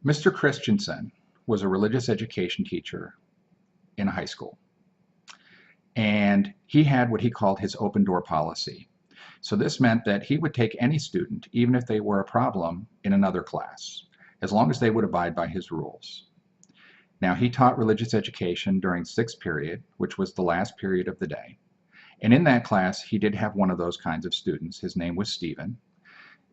Mr. Christensen was a religious education teacher in a high school, and he had what he called his open door policy. So this meant that he would take any student, even if they were a problem in another class, as long as they would abide by his rules. Now, he taught religious education during sixth period, which was the last period of the day. And in that class, he did have one of those kinds of students. His name was Stephen.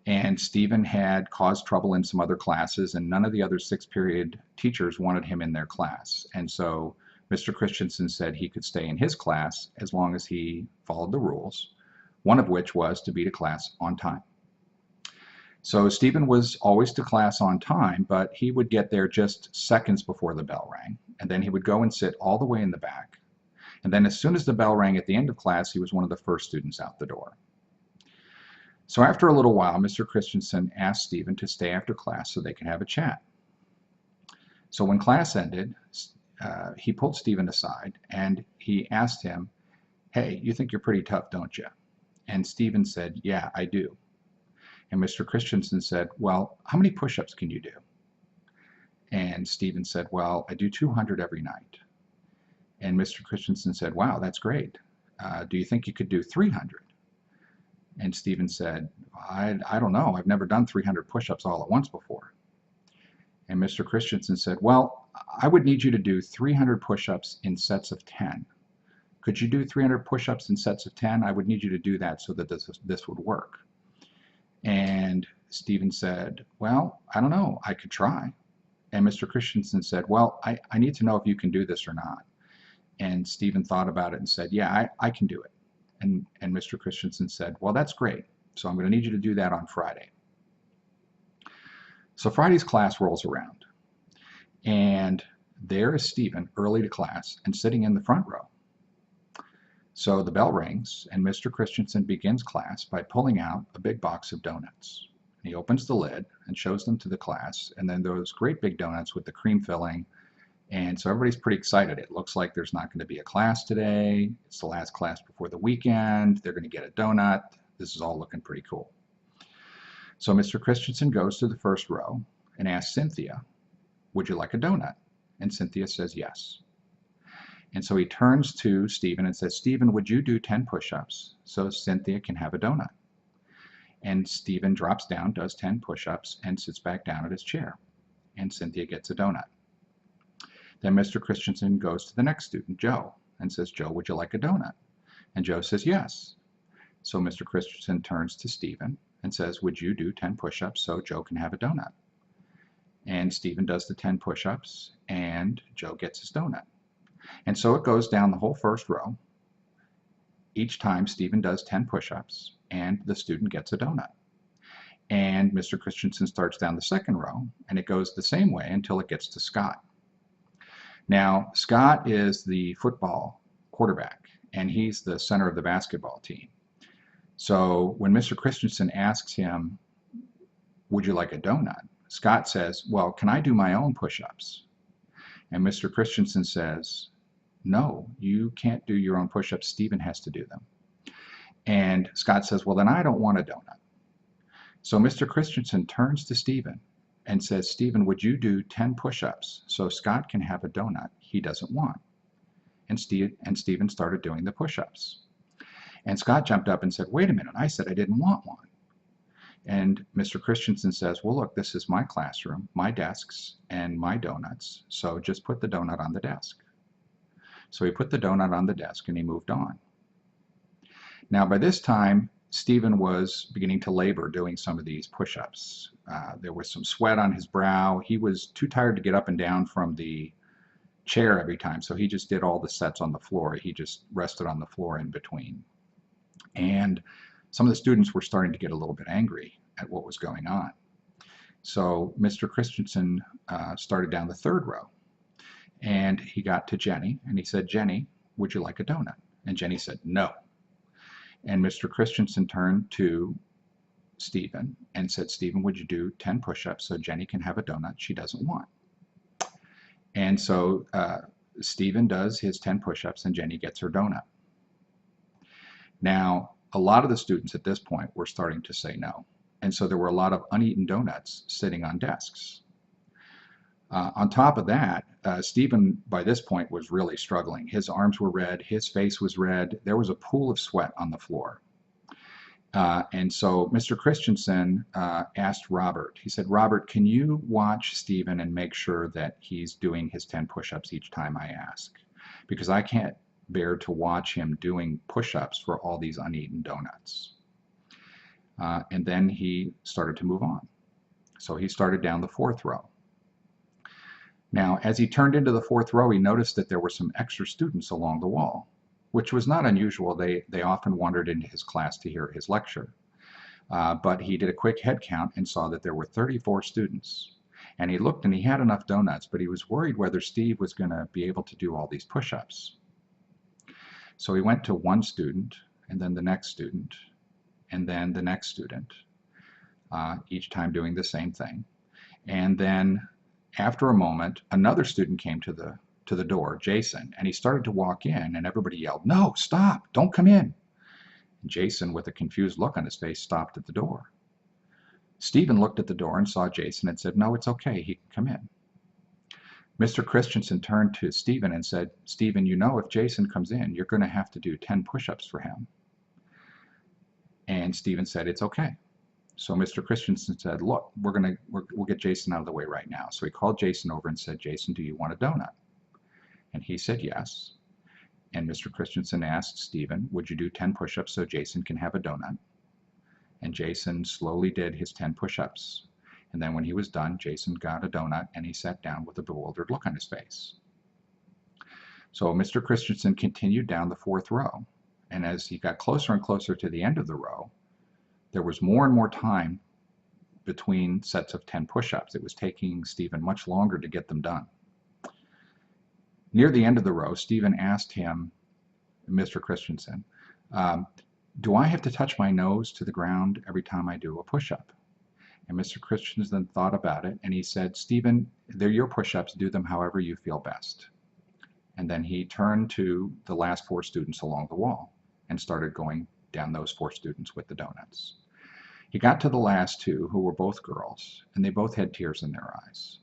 And Stephen had caused trouble in some other classes, and none of the other sixth period teachers wanted him in their class. And so Mr. Christensen said he could stay in his class as long as he followed the rules, one of which was to be to class on time. So Stephen was always to class on time, but he would get there just seconds before the bell rang, and then he would go and sit all the way in the back. And then as soon as the bell rang at the end of class, he was one of the first students out the door. So after a little while, Mr. Christensen asked Stephen to stay after class so they could have a chat. So when class ended, he pulled Stephen aside and he asked him, "Hey, you think you're pretty tough, don't you?" And Stephen said, "Yeah, I do." And Mr. Christensen said, "Well, how many push-ups can you do?" And Stephen said, "Well, I do 200 every night." And Mr. Christensen said, "Wow, that's great. Do you think you could do 300? And Stephen said, I don't know. I've never done 300 push-ups all at once before." And Mr. Christensen said, "Well, I would need you to do 300 push-ups in sets of 10. Could you do 300 push-ups in sets of 10? I would need you to do that so that this would work." And Stephen said, "Well, I don't know. I could try." And Mr. Christensen said, "Well, I need to know if you can do this or not." And Stephen thought about it and said, "Yeah, I can do it." And Mr. Christensen said, "Well, that's great. So I'm going to need you to do that on Friday." So Friday's class rolls around, and there is Stephen early to class and sitting in the front row. So the bell rings, and Mr. Christensen begins class by pulling out a big box of donuts. He opens the lid and shows them to the class, and then those great big donuts with the cream filling. And so everybody's pretty excited. It looks like there's not going to be a class today. It's the last class before the weekend. They're going to get a donut. This is all looking pretty cool. So Mr. Christensen goes to the first row and asks Cynthia, "Would you like a donut?" And Cynthia says yes. And so he turns to Stephen and says, "Stephen, would you do 10 push-ups so Cynthia can have a donut?" And Stephen drops down, does 10 push-ups, and sits back down at his chair. And Cynthia gets a donut. Then Mr. Christensen goes to the next student, Joe, and says, "Joe, would you like a donut?" And Joe says yes. So Mr. Christensen turns to Stephen and says, "Would you do 10 push-ups so Joe can have a donut?" And Stephen does the 10 push-ups, and Joe gets his donut. And so it goes down the whole first row. Each time Stephen does 10 push-ups, and the student gets a donut. And Mr. Christensen starts down the second row, and it goes the same way until it gets to Scott. Now, Scott is the football quarterback, and he's the center of the basketball team. So when Mr. Christensen asks him, "Would you like a donut?" Scott says, "Well, can I do my own push-ups?" And Mr. Christensen says, "No, you can't do your own push-ups. Stephen has to do them." And Scott says, "Well, then I don't want a donut." So Mr. Christensen turns to Stephen and says, "Stephen, would you do 10 push-ups so Scott can have a donut he doesn't want?" And Stephen started doing the push-ups. And Scott jumped up and said, "Wait a minute, I said I didn't want one." And Mr. Christensen says, "Well, look, this is my classroom, my desks, and my donuts, so just put the donut on the desk." So he put the donut on the desk and he moved on. Now by this time, Stephen was beginning to labor doing some of these push-ups. There was some sweat on his brow. He was too tired to get up and down from the chair every time, so he just did all the sets on the floor. He just rested on the floor in between. And some of the students were starting to get a little bit angry at what was going on. So Mr. Christensen started down the third row, and he got to Jenny, and he said, "Jenny, would you like a donut?" And Jenny said, "No." And Mr. Christensen turned to Stephen and said, "Stephen, would you do 10 push-ups so Jenny can have a donut she doesn't want?" And so Stephen does his 10 push-ups and Jenny gets her donut. Now, a lot of the students at this point were starting to say no. And so there were a lot of uneaten donuts sitting on desks. On top of that, Stephen, by this point, was really struggling. His arms were red, his face was red, there was a pool of sweat on the floor. And so Mr. Christensen asked Robert, he said, Robert, can you watch Stephen and make sure that he's doing his 10 push-ups each time I ask? Because I can't bear to watch him doing push-ups for all these uneaten donuts. And then he started to move on. So he started down the 4th row. Now, as he turned into the 4th row, he noticed that there were some extra students along the wall, which was not unusual. They often wandered into his class to hear his lecture. But he did a quick head count and saw that there were 34 students. And he looked and he had enough donuts, but he was worried whether Steve was going to be able to do all these push-ups. So he went to one student, and then the next student, and then the next student, each time doing the same thing. And then after a moment, another student came to the door, Jason, and he started to walk in, and everybody yelled, "No, stop, don't come in." And Jason, with a confused look on his face, stopped at the door. Stephen looked at the door and saw Jason and said, "No, it's okay, he can come in." Mr. Christensen turned to Stephen and said, "Stephen, you know if Jason comes in, you're going to have to do 10 push-ups for him." And Stephen said, "It's okay." So Mr. Christensen said, "Look, we'll get Jason out of the way right now." So he called Jason over and said, "Jason, do you want a donut?" And he said yes. And Mr. Christensen asked Stephen, "Would you do 10 push-ups so Jason can have a donut?" And Jason slowly did his 10 push-ups. And then when he was done, Jason got a donut and he sat down with a bewildered look on his face. So Mr. Christensen continued down the 4th row. And as he got closer and closer to the end of the row, there was more and more time between sets of 10 push-ups. It was taking Stephen much longer to get them done. Near the end of the row, Stephen asked him, Mr. Christensen, "Do I have to touch my nose to the ground every time I do a push-up?" And Mr. Christensen thought about it, and he said, "Stephen, they're your push-ups. Do them however you feel best." And then he turned to the last 4 students along the wall and started going down those 4 students with the donuts. He got to the last 2, who were both girls, and they both had tears in their eyes.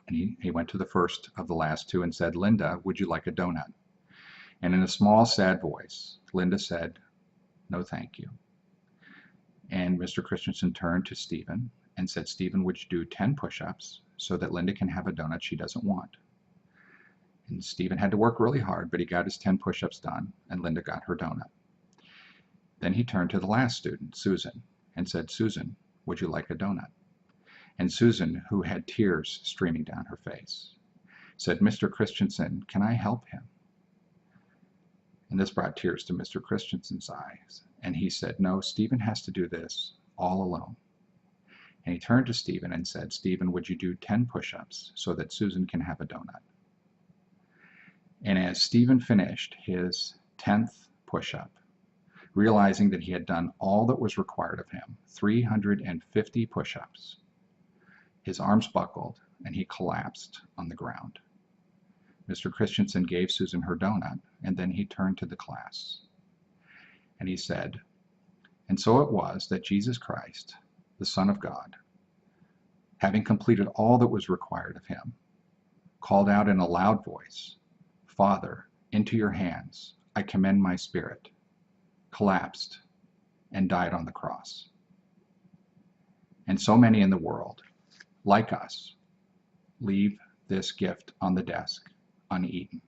And he went to the first of the last 2 and said, "Linda, would you like a donut?" And in a small, sad voice, Linda said, "No, thank you." And Mr. Christensen turned to Stephen and said, "Stephen, would you do 10 push-ups so that Linda can have a donut she doesn't want?" And Stephen had to work really hard, but he got his 10 push-ups done, and Linda got her donut. Then he turned to the last student, Susan, and said, "Susan, would you like a donut?" And Susan, who had tears streaming down her face, said, "Mr. Christensen, can I help him?" And this brought tears to Mr. Christensen's eyes. And he said, "No, Stephen has to do this all alone." And he turned to Stephen and said, "Stephen, would you do 10 push-ups so that Susan can have a donut?" And as Stephen finished his 10th push-up, realizing that he had done all that was required of him, 350 push-ups, his arms buckled and he collapsed on the ground. Mr. Christensen gave Susan her donut, and then he turned to the class. And he said, "And so it was that Jesus Christ, the Son of God, having completed all that was required of him, called out in a loud voice, 'Father, into your hands I commend my spirit,' collapsed, and died on the cross." And so many in the world, like us, leave this gift on the desk uneaten.